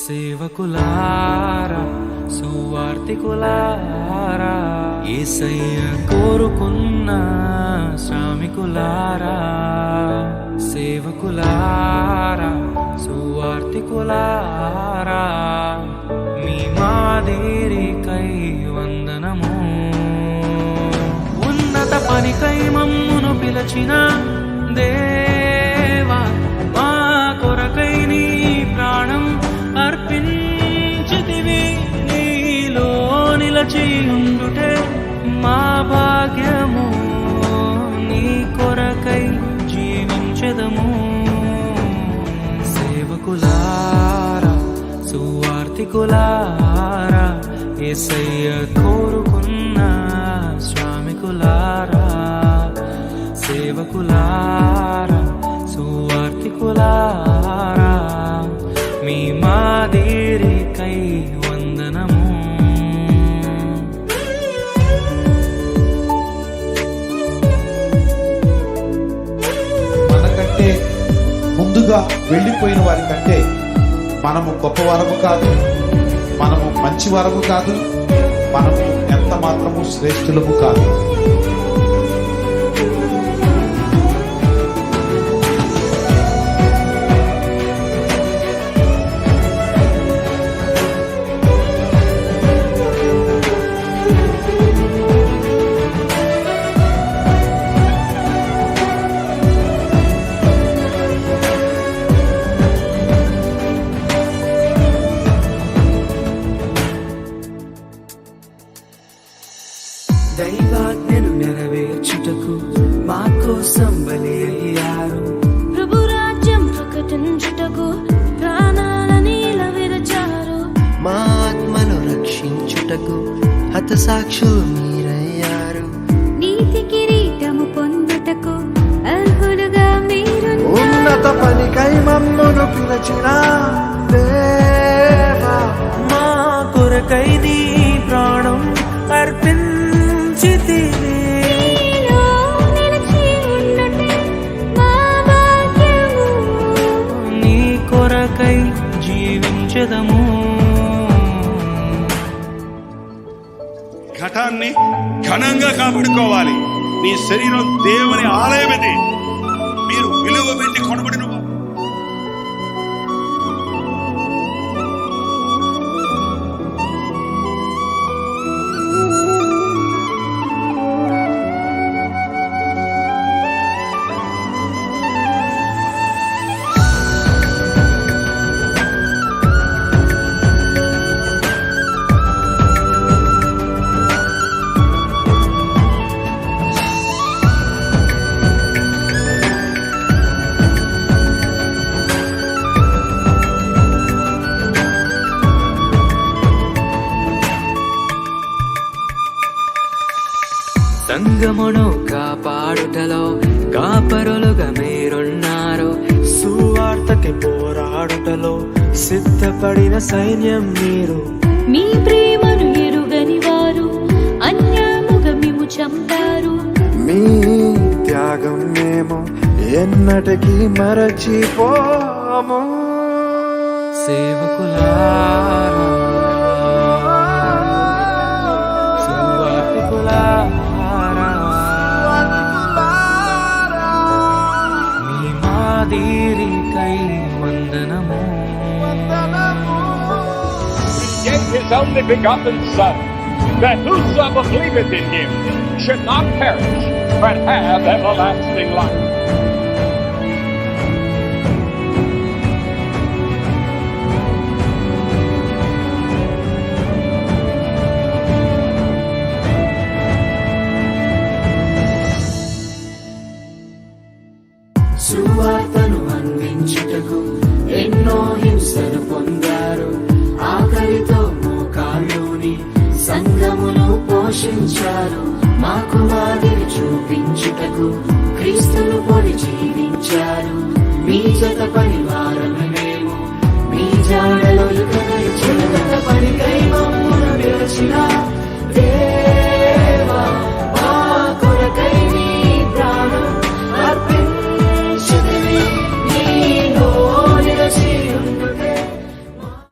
సేవకులారా, సువార్తికులారా, యేసయ్య కోరుకున్న శ్రామికులారా, సేవకులారా, సువార్తికులారా, మీ మాదిరికై వందనము. ఉన్నత పనికై మమ్మును పిలచిన దేవా, మా కొరకై నీ ప్రాణం అర్పించితివి. నీలో నిలచి ఉండుటే మా భాగ్యము, నీ కొరకై జీవించెదము. సేవకులారా, సువార్తికులారా, యేసయ్య కోరుకున్న శ్రామికులారా, సేవకులారా, సువార్తికులారా, మీ మాదిరికై వందనము. మనకంటే ముందుగా వెళ్ళిపోయిన వారి కంటే మనము గొప్పవారము కాదు, మనము మంచివారము కాదు, మనము ఎంత మాత్రము శ్రేష్ఠులము కాదు. దైవాజ్ఞను నెరవేర్చుటకు మా కోసం బలి అయ్యారు. ప్రభు రాజ్యం ప్రకటించుటకు ప్రాణాలని విరచారు. మా ఆత్మను రక్షించుటకు హతసాక్షులు మీరయ్యారు. నీతి కిరీటము పొందుటకు అర్హులుగా మీరు. ఉన్నత పనికై మమ్మును పిలచిన దేవా, మా కొరకై నీ ప్రాణం అర్పించితివి. నీలో నిలిచి ఉండుటే మా భాగ్యము, నీ కొరకై జీవించెదము. ఘటాన్ని ఘనంగా కాపాడుకోవాలి. నీ శరీరం దేవుని ఆలయమది, మీరు విలువ పెట్టి కొనబడిన సంగమును కాపాడుటలో కాపరులుగా మీరున్నారు. సువార్తకి పోరాడుటలో సిద్ధపడిన సైన్యం మీరు. మీ ప్రేమను ఎరుగని వారు అన్యాయముగా మేము చంపారు. మీ త్యాగం మేము ఎన్నటికీ మరచిపోము. సేవకులారా, సువార్తికులారా, మీ మాదిరికై వందనము. He gave his only begotten Son, that whosoever believeth in him should not perish, but have everlasting life. సువార్తను అందించుటకు ఎన్నో హింసలు పొందారు. ఆకలితో మోకాళ్ళుని సంఘమును పోషించారు. మాకు మాదిరి చూపించుటకు క్రీస్తును పొడి జీవించారు మీ జత పని